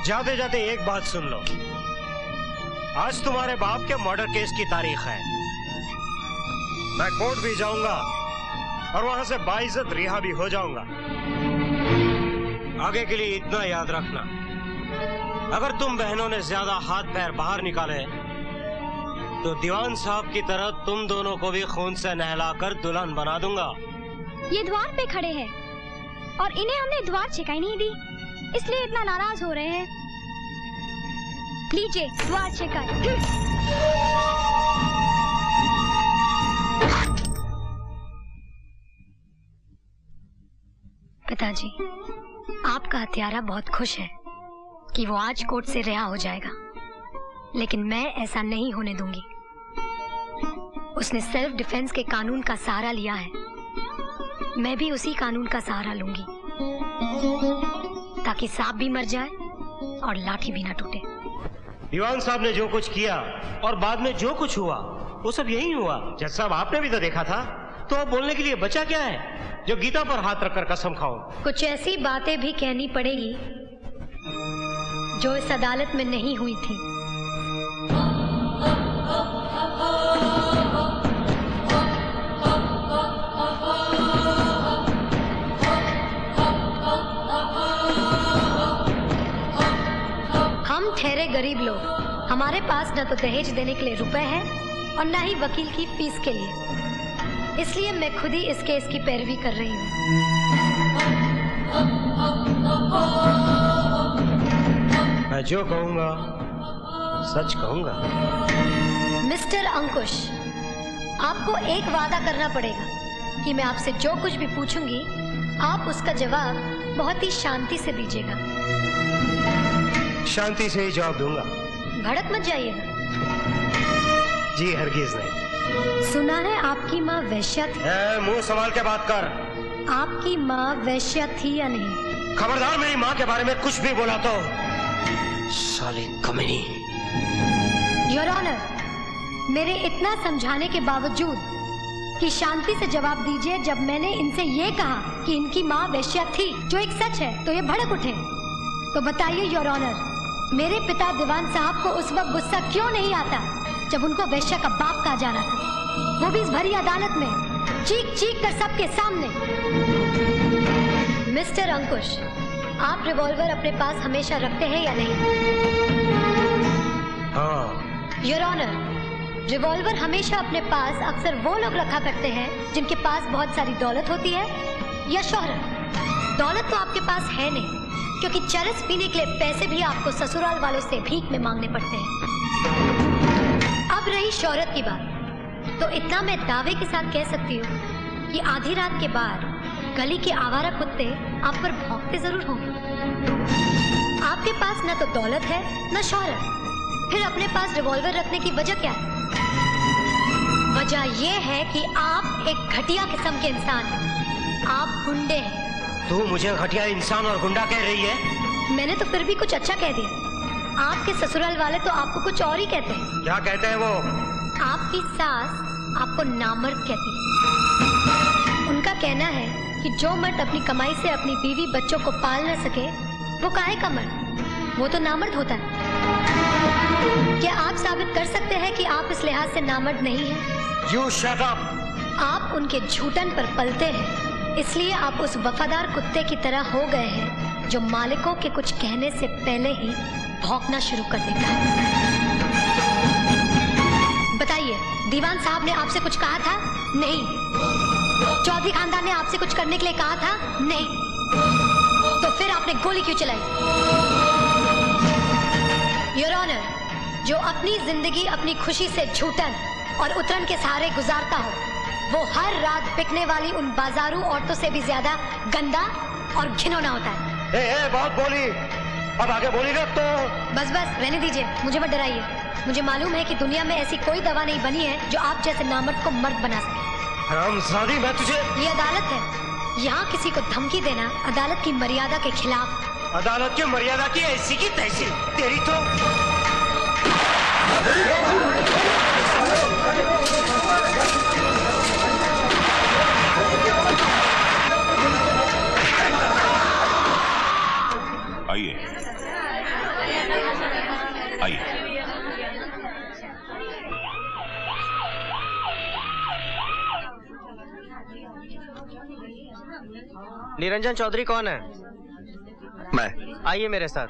जाते जाते एक बात सुन लो, आज तुम्हारे बाप के मर्डर केस की तारीख है। मैं कोर्ट भी जाऊंगा और वहां से बाइज्जत रिहा भी हो जाऊंगा। आगे के लिए इतना याद रखना, अगर तुम बहनों ने ज्यादा हाथ पैर बाहर निकाले तो दीवान साहब की तरह तुम दोनों को भी खून से नहलाकर दुल्हन बना दूंगा। ये द्वार पे खड़े हैं और इन्हें हमने द्वार छिकाई नहीं दी, इसलिए इतना नाराज हो रहे हैं। लीजिए द्वार छिकाई। पिताजी, आपका हत्यारा बहुत खुश है कि वो आज कोर्ट से रिहा हो जाएगा, लेकिन मैं ऐसा नहीं होने दूंगी। उसने सेल्फ डिफेंस के कानून का सहारा लिया है, मैं भी उसी कानून का सहारा लूंगी, ताकि सांप भी मर जाए और लाठी भी ना टूटे। दीवान साहब ने जो कुछ किया और बाद में जो कुछ हुआ वो सब यही हुआ। जज साहब, आपने भी तो देखा था, तो अब बोलने के लिए बचा क्या है जो गीता पर हाथ रखकर कसम खाऊं? कुछ ऐसी बातें भी कहनी पड़ेगी जो इस अदालत में नहीं हुई थी। हम ठहरे गरीब लोग, हमारे पास न तो दहेज देने के लिए रुपए हैं और न ही वकील की फीस के लिए, इसलिए मैं खुद ही इस केस की पैरवी कर रही हूँ। मैं जो कहूंगा सच कहूंगा। मिस्टर अंकुश, आपको एक वादा करना पड़ेगा कि मैं आपसे जो कुछ भी पूछूंगी आप उसका जवाब बहुत ही शांति से दीजिएगा। शांति से ही जवाब दूंगा। भड़क मत जाइएगा। जी हरगिज नहीं। सुना है आपकी माँ वेश्या थी। मुंह संभाल के बात कर। आपकी माँ वेश्या थी या नहीं? खबरदार मेरी माँ के बारे में कुछ भी बोला तो साली कमीनी। योर ऑनर, मेरे इतना समझाने के बावजूद कि शांति से जवाब दीजिए, जब मैंने इनसे ये कहा कि इनकी माँ वेश्या थी, जो एक सच है, तो ये भड़क उठे। तो बताइए योर ऑनर, मेरे पिता दीवान साहब को उस वक्त गुस्सा क्यों नहीं आता जब उनको वेश्या का बाप कहा जा रहा था, वो भी इस भरी अदालत में, चीख चीख कर सबके सामने। मिस्टर अंकुश, आप रिवॉल्वर अपने पास हमेशा रखते हैं या नहीं? हाँ। योर ऑनर, रिवॉल्वर हमेशा अपने पास अक्सर वो लोग रखा करते हैं जिनके पास बहुत सारी दौलत होती है या शोहरत। दौलत तो आपके पास है नहीं, क्योंकि चरस पीने के लिए पैसे भी आपको ससुराल वालों से भीख में मांगने पड़ते हैं। अब रही शोहरत की बात, तो इतना मैं दावे के साथ कह सकती हूँ कि आधी रात के बाद गली के आवारा कुत्ते आप पर भौंकते जरूर होंगे। आपके पास न तो दौलत है न शोहरत, फिर अपने पास रिवॉल्वर रखने की वजह क्या है? वजह यह है कि आप एक घटिया किस्म के इंसान हैं, आप गुंडे हैं। तू मुझे घटिया इंसान और गुंडा कह रही है? मैंने तो फिर भी कुछ अच्छा कह दिया। आपके ससुराल वाले तो आपको कुछ और ही कहते हैं। क्या कहते हैं वो? आपकी सास आपको नामर्द कहती है। उनका कहना है कि जो मर्द अपनी कमाई से अपनी बीवी बच्चों को पाल न सके वो काहे का मर्द, वो तो नामर्द होता है। क्या आप साबित कर सकते हैं कि आप इस लिहाज से नामर्द नहीं हैं? You shut up! आप उनके झूठन पर पलते हैं, इसलिए आप उस वफादार कुत्ते की तरह हो गए हैं जो मालिकों के कुछ कहने से पहले ही भौंकना शुरू कर देता है। बताइए, दीवान साहब ने आपसे कुछ कहा था? नहीं। चौधरी खानदान ने आपसे कुछ करने के लिए कहा था? नहीं। तो फिर आपने गोली क्यों चलाई? योर ऑनर, जो अपनी जिंदगी अपनी खुशी से झूठन और उतरन के सहारे गुजारता हो, वो हर रात बिकने वाली उन बाजारू औरतों से भी ज्यादा गंदा और घिनौना होता है। बहुत बोली, अब आगे बोली ना तो। बस बस रहने दीजिए, मुझे मत डराइए। मुझे मालूम है कि दुनिया में ऐसी कोई दवा नहीं बनी है जो आप जैसे नामर्द को मर्द बना सके। हरामजादी, मैं तुझे। ये अदालत है, यहाँ किसी को धमकी देना अदालत की मर्यादा के खिलाफ। अदालत की मर्यादा की ऐसी की तैसी, तेरी तो। आइए। निरंजन चौधरी कौन है? मैं। आइए मेरे साथ।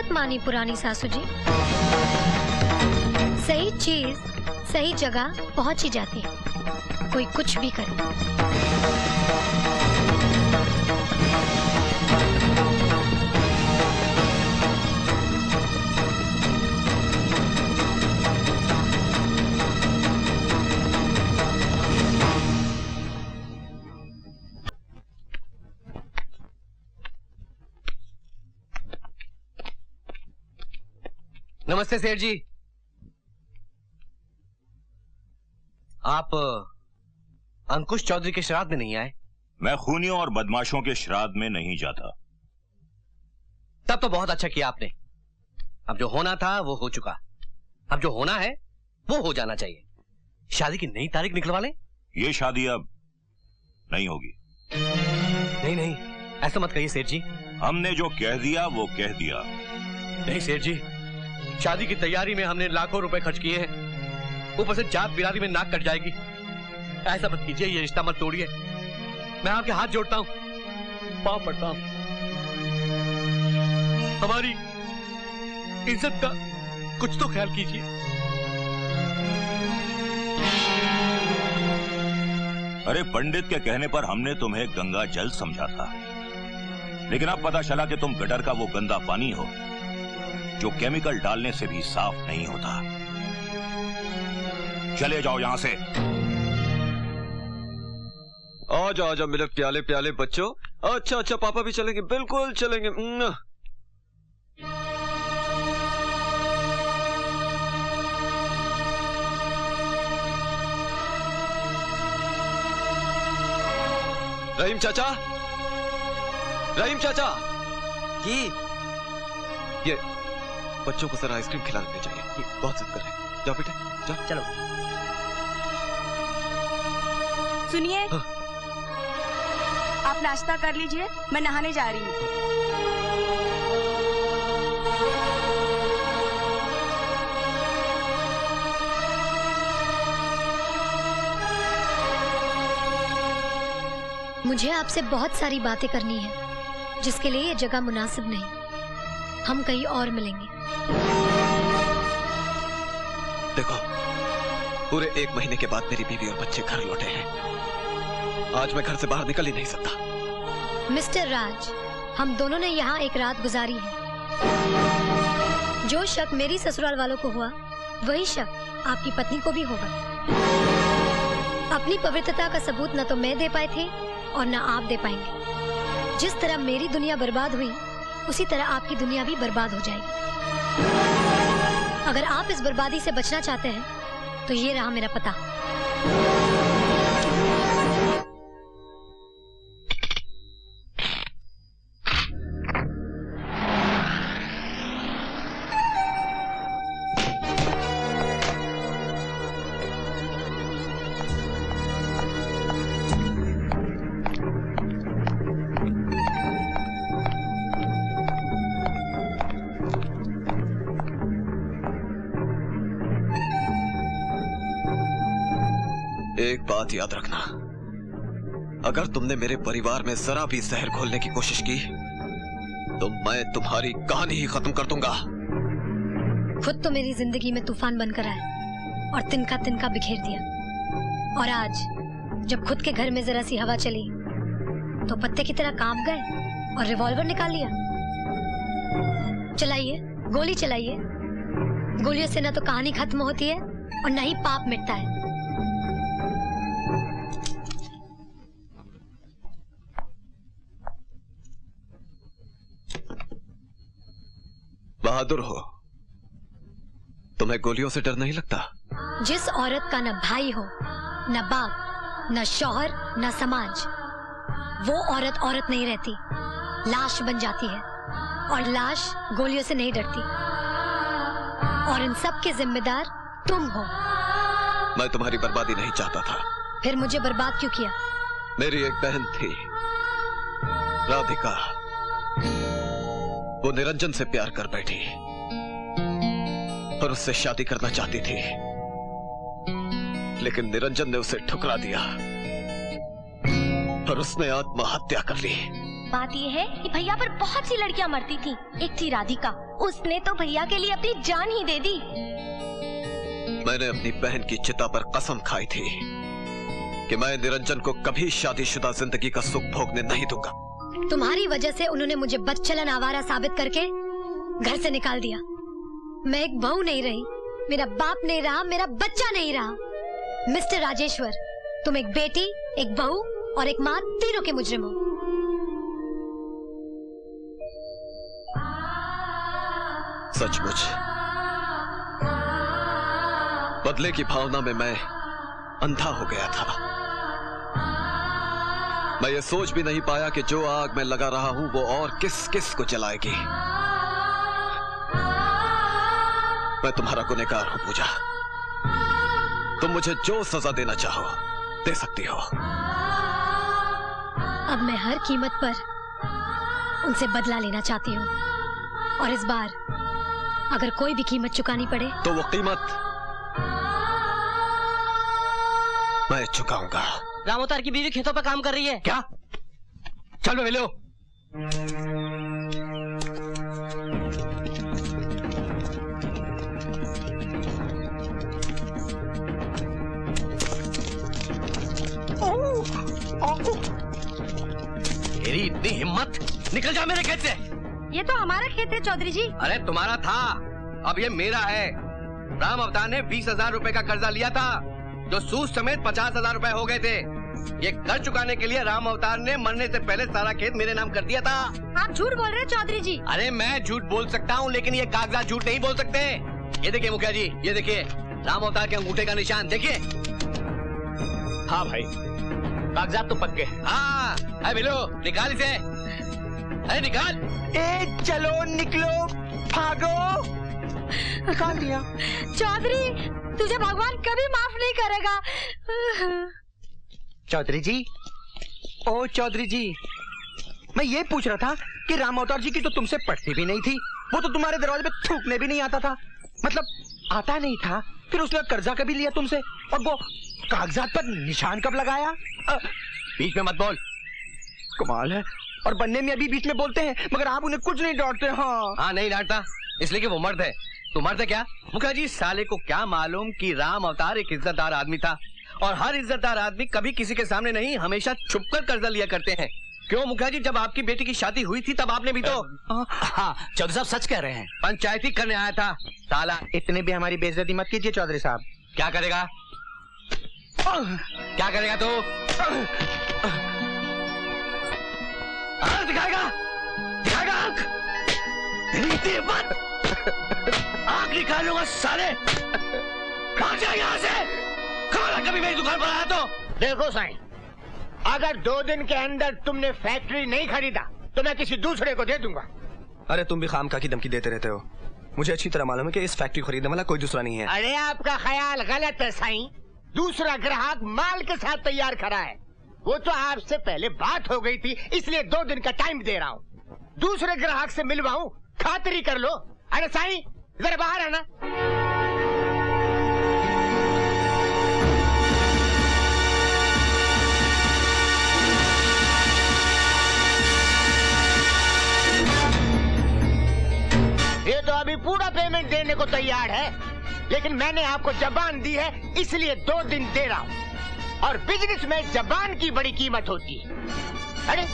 मानी पुरानी सासू जी, सही चीज सही जगह पहुंच ही जाती है, कोई कुछ भी करे। नमस्ते सेठ जी। आप अंकुश चौधरी के श्राद्ध में नहीं आए? मैं खूनियों और बदमाशों के श्राद्ध में नहीं जाता। तब तो बहुत अच्छा किया आपने। अब जो होना था वो हो चुका, अब जो होना है वो हो जाना चाहिए। शादी की नई तारीख निकलवा लें। ये शादी अब नहीं होगी। नहीं नहीं, ऐसा मत कहिए सेठ जी। हमने जो कह दिया वो कह दिया। नहीं सेठ जी, शादी की तैयारी में हमने लाखों रुपए खर्च किए हैं, ऊपर से जात बिरादरी में नाक कट जाएगी। ऐसा मत कीजिए, ये रिश्ता मत तोड़िए। मैं आपके हाथ जोड़ता हूं, पांव पड़ता हूं। हमारी इज्जत का कुछ तो ख्याल कीजिए। अरे पंडित के कहने पर हमने तुम्हें गंगा जल समझा था, लेकिन अब पता चला कि तुम गटर का वो गंदा पानी हो जो केमिकल डालने से भी साफ नहीं होता। चले जाओ यहां से। आ जाओ मेरे प्याले प्याले बच्चों। अच्छा अच्छा, पापा भी चलेंगे, बिल्कुल चलेंगे। रहीम चाचा, रहीम चाचा जी, ये बच्चों को सर आइसक्रीम खिलाने चाहिए, ये बहुत जिद कर रहे हैं। जाओ बेटे जाओ। चलो। सुनिए, हाँ। आप नाश्ता कर लीजिए, मैं नहाने जा रही हूँ। मुझे आपसे बहुत सारी बातें करनी है, जिसके लिए ये जगह मुनासिब नहीं। हम कहीं और मिलेंगे। देखो, पूरे 1 महीने के बाद मेरी बीवी और बच्चे घर लौटे हैं। आज मैं घर से बाहर निकल ही नहीं सकता। मिस्टर राज, हम दोनों ने यहाँ एक रात गुजारी है। जो शक मेरी ससुराल वालों को हुआ, वही शक आपकी पत्नी को भी होगा। अपनी पवित्रता का सबूत न तो मैं दे पाए थे और न आप दे पाएंगे। जिस तरह मेरी दुनिया बर्बाद हुई, उसी तरह आपकी दुनिया भी बर्बाद हो जाएगी। अगर आप इस बर्बादी से बचना चाहते हैं तो ये रहा मेरा पता। एक बात याद रखना, अगर तुमने मेरे परिवार में जरा भी जहर घोलने की कोशिश की तो मैं तुम्हारी कहानी ही खत्म कर दूंगा। खुद तो मेरी जिंदगी में तूफान बनकर आए और तिनका तिनका बिखेर दिया, और आज जब खुद के घर में जरा सी हवा चली तो पत्ते की तरह कांप गए और रिवॉल्वर निकाल लिया। चलाइए, गोली चलाइए। गोलियों से न तो कहानी खत्म होती है और न ही पाप मिटता है। बहादुर हो। तुम्हें गोलियों से डर नहीं लगता? जिस औरत का न भाई हो, न बाप, न शौहर, न समाज, वो औरत औरत नहीं रहती, लाश बन जाती है। और लाश गोलियों से नहीं डरती। और इन सब के जिम्मेदार तुम हो। मैं तुम्हारी बर्बादी नहीं चाहता था। फिर मुझे बर्बाद क्यों किया? मेरी एक बहन थी, राधिका। वो निरंजन से प्यार कर बैठी और उससे शादी करना चाहती थी, लेकिन निरंजन ने उसे ठुकरा दिया और उसने आत्महत्या कर ली। बात यह है कि भैया पर बहुत सी लड़कियां मरती थीं। एक थी राधिका, उसने तो भैया के लिए अपनी जान ही दे दी। मैंने अपनी बहन की चिता पर कसम खाई थी कि मैं निरंजन को कभी शादीशुदा जिंदगी का सुख भोगने नहीं दूंगा। तुम्हारी वजह से उन्होंने मुझे बदचलन आवारा साबित करके घर से निकाल दिया। मैं एक बहू नहीं रही, मेरा बाप नहीं रहा, मेरा बच्चा नहीं रहा। मिस्टर राजेश्वर, तुम एक बेटी, एक बहू और एक माँ, तीनों के मुजरिम हो। सचमुच बदले की भावना में मैं अंधा हो गया था। मैं ये सोच भी नहीं पाया कि जो आग मैं लगा रहा हूं वो और किस किस को जलाएगी। मैं तुम्हारा गुनहगार हूं पूजा। तुम मुझे जो सजा देना चाहो दे सकती हो। अब मैं हर कीमत पर उनसे बदला लेना चाहती हूँ, और इस बार अगर कोई भी कीमत चुकानी पड़े तो वो कीमत मैं चुकाऊंगा। रामोतार की बीवी खेतों पर काम कर रही है। क्या? चलो मिलो। तेरी इतनी हिम्मत, निकल जा मेरे खेत से। ये तो हमारा खेत है चौधरी जी। अरे तुम्हारा था, अब ये मेरा है। राम अवतार ने 20,000 रुपए का कर्जा लिया था, जो सूद समेत 50,000 रुपए हो गए थे। ये कर्ज चुकाने के लिए राम अवतार ने मरने से पहले सारा खेत मेरे नाम कर दिया था। आप झूठ बोल रहे हैं चौधरी जी। अरे मैं झूठ बोल सकता हूँ, लेकिन ये कागजात झूठ नहीं बोल सकते। ये देखिए मुखिया जी, ये देखिए राम अवतार के अंगूठे का निशान देखिए। हाँ भाई, कागजात तो पक्के हैं। हाँ, अरे मिलो, निकाल इसे। अरे निकाल। चलो निकलो, भागो। निकाल दिया। चौधरी, तुझे भगवान कभी माफ नहीं करेगा। चौधरी जी, ओ चौधरी जी, मैं ये पूछ रहा था कि राम अवतार जी की तो तुमसे पटती भी नहीं थी, वो तो तुम्हारे दरवाजे पे थूकने भी नहीं आता था। मतलब आता नहीं था, फिर उसने कर्जा कभी लिया तुमसे, और वो कागजात पर निशान कब लगाया? बीच में मत बोल। कमाल है, और बनने में अभी बीच में बोलते हैं, मगर आप उन्हें कुछ नहीं डांटते। हाँ नहीं डांटता, इसलिए कि वो मर्द है। तू मर्द है क्या? मुखिया जी, साले को क्या मालूम कि राम अवतार एक इज्जतदार आदमी था, और हर इज्जतदार आदमी कभी किसी के सामने नहीं, हमेशा छुपकर कर्जा लिया करते हैं। क्यों मुखिया जी, जब आपकी बेटी की शादी हुई थी तब आपने भी तो। हाँ, चौधरी साहब सच कह रहे हैं। पंचायती करने आया था साला। इतने भी हमारी बेइज्जती मत कीजिए चौधरी साहब। क्या करेगा? क्या करेगा तू? दिखाएगा? दिखाएगा आंख? तेरी इतनी हिम्मत? आंख निकालूंगा साले। भाग जा यहाँ से। कौन कभी मेरी दुकान पर आया तो? देखो साईं, अगर 2 दिन के अंदर तुमने फैक्ट्री नहीं खरीदा तो मैं किसी दूसरे को दे दूंगा। अरे तुम भी खामखा की धमकी देते रहते हो। मुझे अच्छी तरह मालूम है कि इस फैक्ट्री खरीदने वाला कोई दूसरा नहीं है। अरे आपका ख्याल गलत है साईं। दूसरा ग्राहक माल के साथ तैयार खड़ा है। वो तो आपसे पहले बात हो गई थी, इसलिए 2 दिन का टाइम दे रहा हूँ। दूसरे ग्राहक से मिलवाऊं, खातिरी कर लो। अरे साईं, जरा बाहर आना। ये तो अभी पूरा पेमेंट देने को तैयार है, लेकिन मैंने आपको जबान दी है, इसलिए 2 दिन दे रहा हूँ। और बिजनेस में जबान की बड़ी कीमत होती है। अरे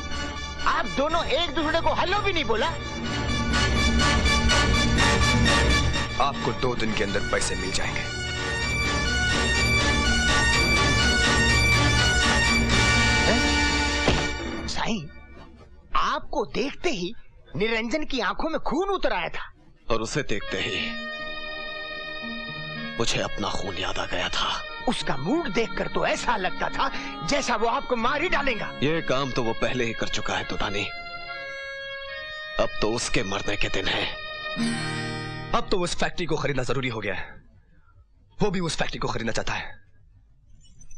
आप दोनों एक दूसरे को हेलो भी नहीं बोला। आपको 2 दिन के अंदर पैसे मिल जाएंगे। साईं, आपको देखते ही निरंजन की आंखों में खून उतर आया था। और उसे देखते ही मुझे अपना खून याद आ गया था। उसका मूड देखकर तो ऐसा लगता था जैसा वो आपको मार ही डालेगा। ये काम तो वो पहले ही कर चुका है दुदानी। अब तो उसके मरने के दिन है। अब तो उस फैक्ट्री को खरीदना जरूरी हो गया है। वो भी उस फैक्ट्री को खरीदना चाहता है।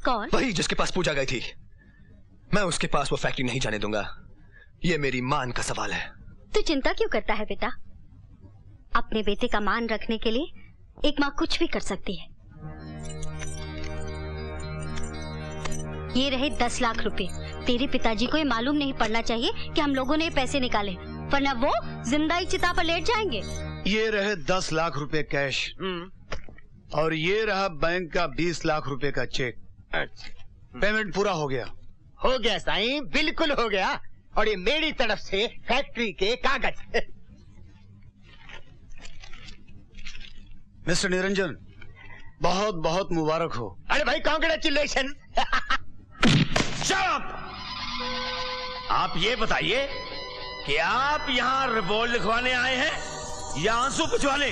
कौन? वही जिसके पास पूजा गई थी। मैं उसके पास वो फैक्ट्री नहीं जाने दूंगा। ये मेरी मान का सवाल है। तू चिंता क्यों करता है बेटा? अपने बेटे का मान रखने के लिए एक माँ कुछ भी कर सकती है। ये रहे 10 लाख रुपए। तेरे पिताजी को ये मालूम नहीं पड़ना चाहिए कि हम लोगों ने ये पैसे निकाले, वरना वो जिंदा ही चिता पर लेट जाएंगे। ये रहे 10 लाख रुपए कैश और ये रहा बैंक का 20 लाख रुपए का चेक। पेमेंट पूरा हो गया। हो गया साईं, बिल्कुल हो गया। और ये मेरी तरफ से फैक्ट्री के कागज। मिस्टर निरंजन, बहुत बहुत मुबारक हो। अरे भाई कांग्रेचुलेशन। आप ये बताइए कि आप यहाँ रिपोर्ट लिखवाने आए हैं या आंसू पुछवाने?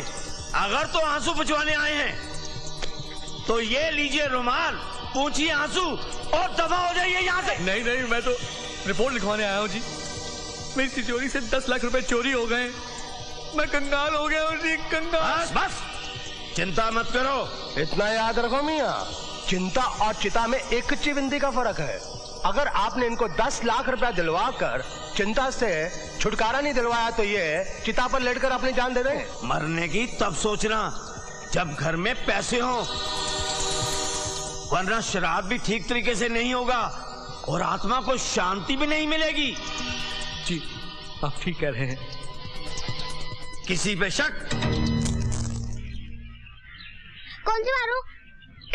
अगर तो आंसू पुछवाने आए हैं तो ये लीजिए रुमाल, पूछिए आंसू और दफा हो जाइए यहाँ से। नहीं नहीं, मैं तो रिपोर्ट लिखवाने आया हूँ जी। मेरी तिजोरी से 10 लाख रुपए चोरी हो गए। मैं कंगाल हो गया हूँ जी, कंगाल। बस बस, चिंता मत करो। इतना याद रखो मियाँ, चिंता और चिता में एक चिविंदी का फर्क है। अगर आपने इनको 10 लाख रुपया दिलवा कर चिंता से छुटकारा नहीं दिलवाया तो ये चिता पर लेटकर अपनी जान दे दें। मरने की तब सोचना जब घर में पैसे हो, वरना शराब भी ठीक तरीके से नहीं होगा और आत्मा को शांति भी नहीं मिलेगी। जी आप ठीक कह रहे हैं। किसी पे शक? कौन सी मारू?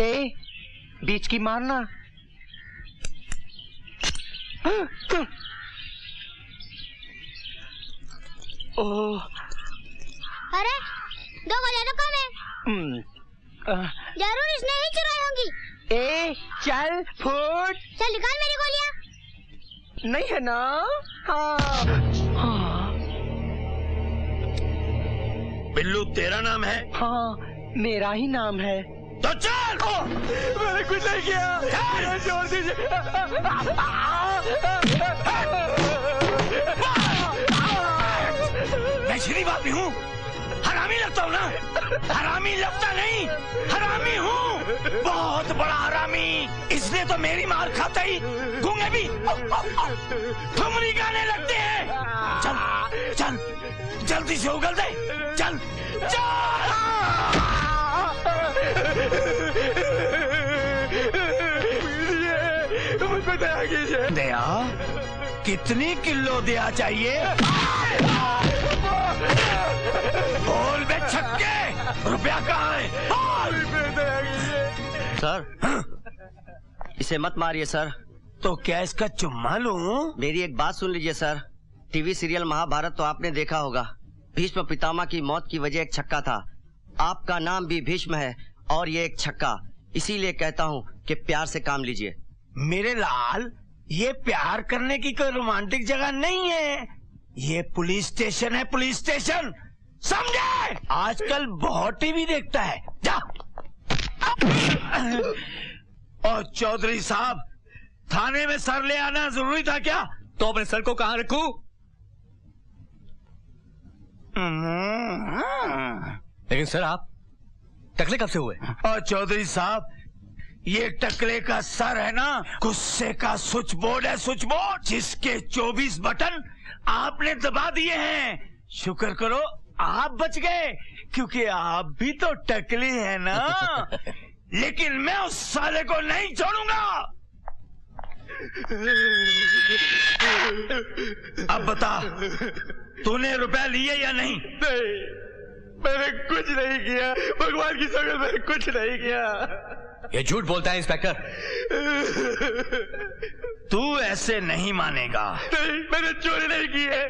ए बीच की मारना। ओह, अरे 2 गोलियां तो कम है। जरूर इसने ही चुराई होंगी। ए चल फुट। चल निकाल मेरी गोलियां। नहीं है ना? हाँ। हाँ। बिल्लू तेरा नाम है? हाँ मेरा ही नाम है। तो चल। मैंने कुछ नहीं किया, छोड़ दीजिए। मैं शरीफ आदमी हूँ, हरामी लगता हूँ ना? हरामी लगता नहीं, हरामी हूँ, बहुत बड़ा हरामी। इसने तो मेरी मार खाते ही गूंगे भी ठुमरी गाने लगते हैं। चल चल जल्दी से उगल दे, चल चल। दया कितनी किलो दिया चाहिए? बोल बे छक्के, रुपया कहाँ है? सर इसे मत मारिए सर। तो क्या इसका चुम्मा लूं? मेरी एक बात सुन लीजिए सर। टीवी सीरियल महाभारत तो आपने देखा होगा। भीष्म पितामह की मौत की वजह एक छक्का था। आपका नाम भी भीष्म है और ये एक छक्का। इसीलिए कहता हूँ कि प्यार से काम लीजिए। मेरे लाल, ये प्यार करने की कोई रोमांटिक जगह नहीं है। ये पुलिस स्टेशन है, पुलिस स्टेशन, समझे? आजकल बहुत टीवी देखता है। जा। और चौधरी साहब, थाने में सर ले आना जरूरी था क्या? तो अपने सर को कहाँ रखूं? लेकिन सर आप टकले कब से हुए? और चौधरी साहब, ये टकले का सर है ना, गुस्से का स्विच बोर्ड है, स्विच बोर्ड, जिसके 24 बटन आपने दबा दिए हैं। शुक्र करो आप बच गए, क्योंकि आप भी तो टकले हैं ना। लेकिन मैं उस साले को नहीं छोड़ूंगा। अब बता, तूने रुपया लिए या नहीं? नहीं, मैंने कुछ नहीं किया। भगवान की कसम, मैंने कुछ नहीं किया। ये झूठ बोलता है इंस्पेक्टर। तू ऐसे नहीं मानेगा। नहीं, मैंने चोरी नहीं की है।